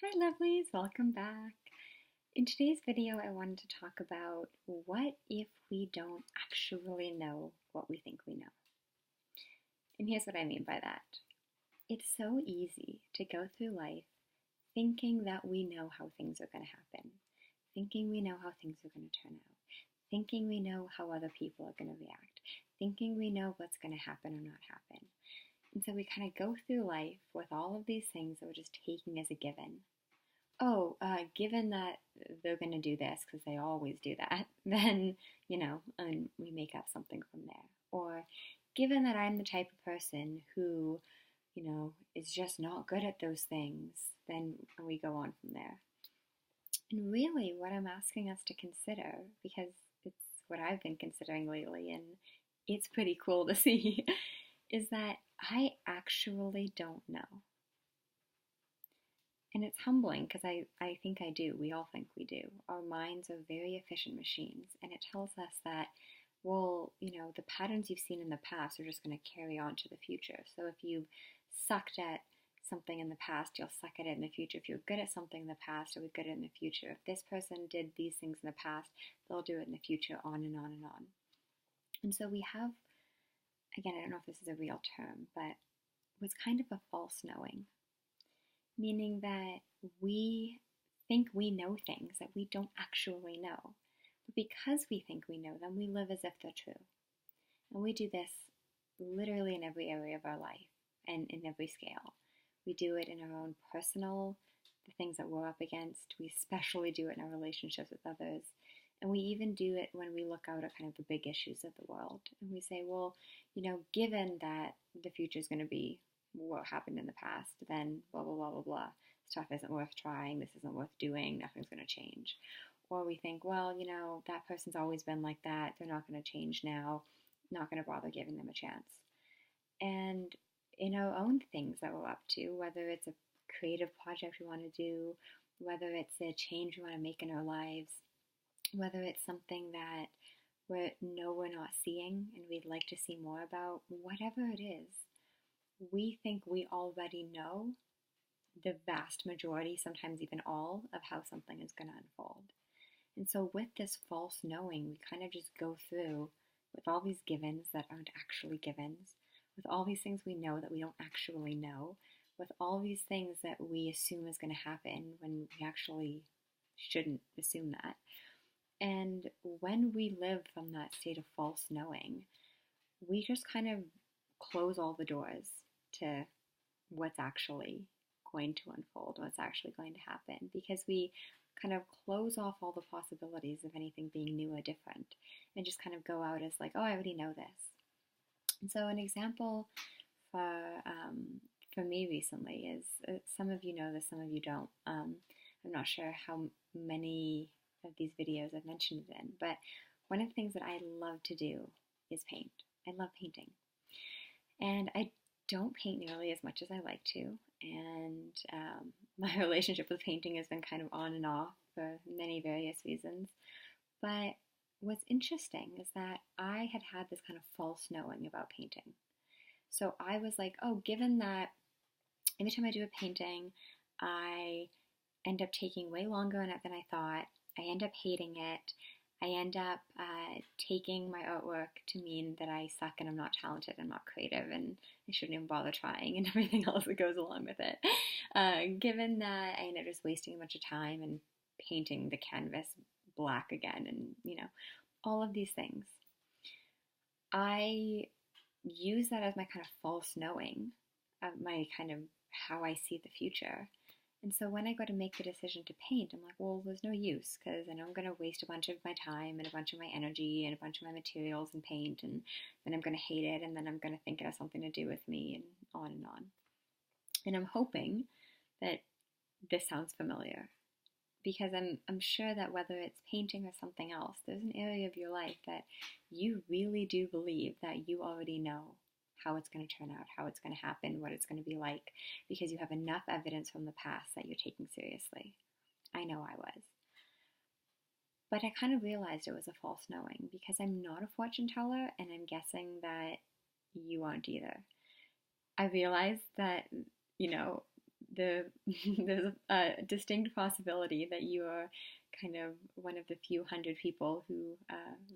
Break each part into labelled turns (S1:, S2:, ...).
S1: Hi lovelies, welcome back. In today's video I wanted to talk about what if we don't actually know what we think we know. And here's what I mean by that. It's so easy to go through life thinking that we know how things are going to happen, thinking we know how things are going to turn out, thinking we know how other people are going to react, thinking we know what's going to happen or not happen. And so we kind of go through life with all of these things that we're just taking as a given. Given that they're going to do this because they always do that, then, and we make up something from there. Or given that I'm the type of person who, is just not good at those things, then we go on from there. And really, what I'm asking us to consider, because it's what I've been considering lately, and it's pretty cool to see, is that I actually don't know. And it's humbling because I think I do. We all think we do. Our minds are very efficient machines. And it tells us that, well, the patterns you've seen in the past are just going to carry on to the future. So if you've sucked at something in the past, you'll suck at it in the future. If you're good at something in the past, you'll be good at it in the future. If this person did these things in the past, they'll do it in the future, on and on and on. And so we have, again, I don't know if this is a real term, but what's kind of a false knowing. Meaning that we think we know things that we don't actually know. But because we think we know them, we live as if they're true. And we do this literally in every area of our life and in every scale. We do it in our own personal, the things that we're up against. We especially do it in our relationships with others. And we even do it when we look out at kind of the big issues of the world. And we say, well, given that the future is going to be what happened in the past, then blah, blah, blah, blah, blah. Stuff isn't worth trying. This isn't worth doing. Nothing's going to change. Or we think, well, that person's always been like that. They're not going to change now. Not going to bother giving them a chance. And in our own things that we're up to, whether it's a creative project we want to do, whether it's a change we want to make in our lives, whether it's something that we're not seeing and we'd like to see more about, whatever it is, we think we already know the vast majority, sometimes even all, of how something is going to unfold. And so with this false knowing, we kind of just go through with all these givens that aren't actually givens, with all these things we know that we don't actually know, with all these things that we assume is going to happen when we actually shouldn't assume that. And when we live from that state of false knowing, we just kind of close all the doors to what's actually going to unfold, what's actually going to happen, because we kind of close off all the possibilities of anything being new or different and just kind of go out as like, oh, I already know this. And so an example for me recently is, some of you know this, some of you don't. I'm not sure how many of these videos I've mentioned it in, but one of the things that I love to do is paint. I love painting. And I don't paint nearly as much as I like to, and my relationship with painting has been kind of on and off for many various reasons. But what's interesting is that I had this kind of false knowing about painting. So I was like, oh, given that every time I do a painting, I end up taking way longer on it than I thought, I end up hating it, I end up taking my artwork to mean that I suck and I'm not talented, I'm not creative, and I shouldn't even bother trying, and everything else that goes along with it. Given that I end up just wasting a bunch of time and painting the canvas black again, and all of these things, I use that as my kind of false knowing of my kind of how I see the future. And so when I go to make the decision to paint, I'm like, well, there's no use, because I know I'm going to waste a bunch of my time and a bunch of my energy and a bunch of my materials and paint, and then I'm going to hate it, and then I'm going to think it has something to do with me, and on and on. And I'm hoping that this sounds familiar, because I'm sure that whether it's painting or something else, there's an area of your life that you really do believe that you already know how it's going to turn out, how it's going to happen, what it's going to be like, because you have enough evidence from the past that you're taking seriously. I know I was. But I kind of realized it was a false knowing, because I'm not a fortune teller, and I'm guessing that you aren't either. I realized that, there's a distinct possibility that you are kind of one of the few hundred people who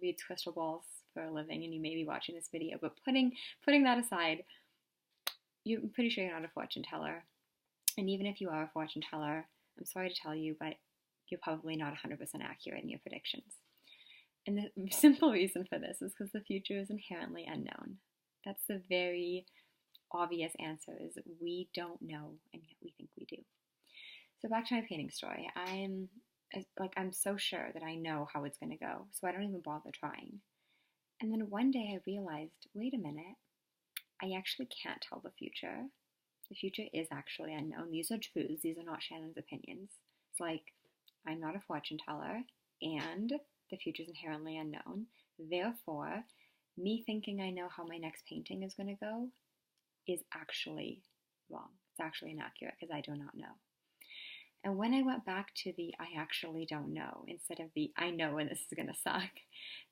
S1: reads crystal balls for a living, and you may be watching this video. But putting that aside, I'm pretty sure you're not a fortune teller. And even if you are a fortune teller, I'm sorry to tell you, but you're probably not 100% accurate in your predictions. And the simple reason for this is because the future is inherently unknown. That's the very obvious answer, is we don't know, and yet we think we do. So back to my painting story. I'm so sure that I know how it's going to go, so I don't even bother trying. And then one day I realized, wait a minute, I actually can't tell the future. The future is actually unknown. These are truths. These are not Shannon's opinions. It's like, I'm not a fortune teller, and the future is inherently unknown. Therefore, me thinking I know how my next painting is going to go is actually wrong. It's actually inaccurate because I do not know. And when I went back to the I actually don't know instead of the I know and this is going to suck,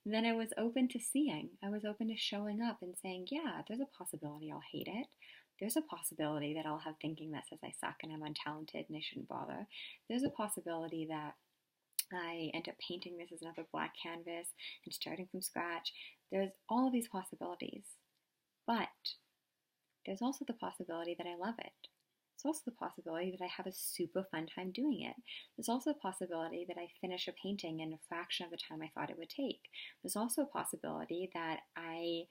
S1: then I was open to seeing. I was open to showing up and saying, yeah, there's a possibility I'll hate it. There's a possibility that I'll have thinking that says I suck and I'm untalented and I shouldn't bother. There's a possibility that I end up painting this as another black canvas and starting from scratch. There's all of these possibilities. But there's also the possibility that I love it. There's also the possibility that I have a super fun time doing it. There's also a possibility that I finish a painting in a fraction of the time I thought it would take. There's also a possibility that I,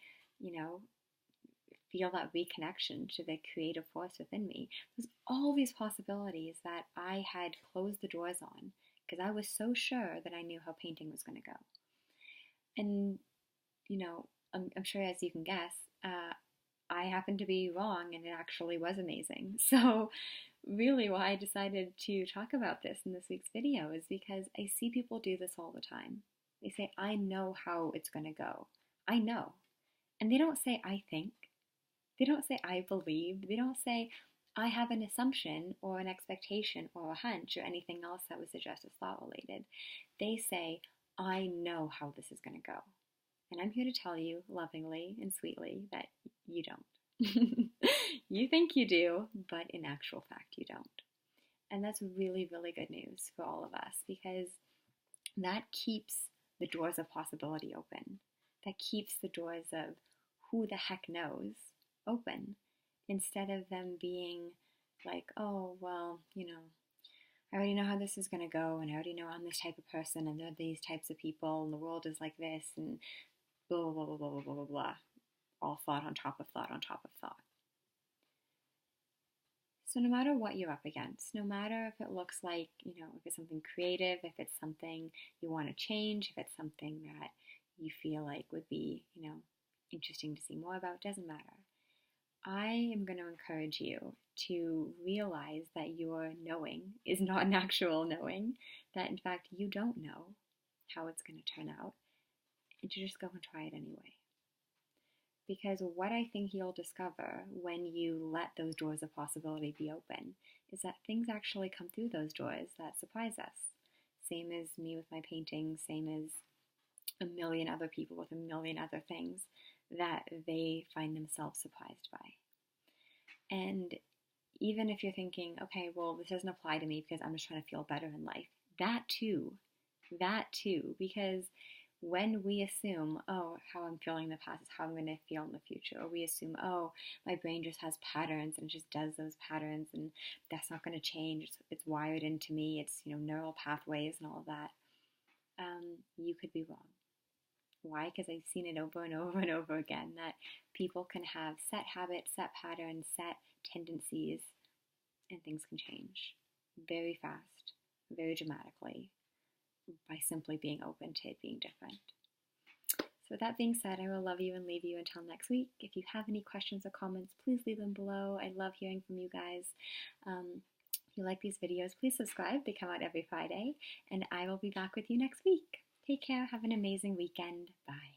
S1: feel that reconnection to the creative force within me. There's all these possibilities that I had closed the doors on because I was so sure that I knew how painting was going to go. And, I'm sure as you can guess, I happened to be wrong and it actually was amazing. So really why I decided to talk about this in this week's video is because I see people do this all the time. They say, I know how it's going to go. I know. And they don't say, I think. They don't say, I believe. They don't say, I have an assumption or an expectation or a hunch or anything else that would suggest it's thought related. They say, I know how this is going to go. And I'm here to tell you lovingly and sweetly that you don't. You think you do, but in actual fact you don't. And that's really, really good news for all of us because that keeps the doors of possibility open. That keeps the doors of who the heck knows open instead of them being like, oh, well, I already know how this is going to go and I already know I'm this type of person and there are these types of people and the world is like this and blah, blah, blah, blah, blah, blah, blah, blah. All thought on top of thought on top of thought. So no matter what you're up against, no matter if it looks like, if it's something creative, if it's something you want to change, if it's something that you feel like would be, interesting to see more about, doesn't matter. I am going to encourage you to realize that your knowing is not an actual knowing, that in fact you don't know how it's going to turn out, and to just go and try it anyway. Because what I think you'll discover when you let those doors of possibility be open is that things actually come through those doors that surprise us. Same as me with my paintings, same as a million other people with a million other things that they find themselves surprised by. And even if you're thinking, okay, well, this doesn't apply to me because I'm just trying to feel better in life, that too, because when we assume, oh, how I'm feeling in the past is how I'm going to feel in the future, or we assume, oh, my brain just has patterns and just does those patterns and that's not going to change, it's wired into me, it's, neural pathways and all of that, you could be wrong. Why? Because I've seen it over and over and over again that people can have set habits, set patterns, set tendencies, and things can change very fast, very dramatically, by simply being open to it being different. So with that being said, I will love you and leave you until next week. If you have any questions or comments, please leave them below. I love hearing from you guys. If you like these videos, please subscribe. They come out every Friday, and I will be back with you next week. Take care. Have an amazing weekend. Bye.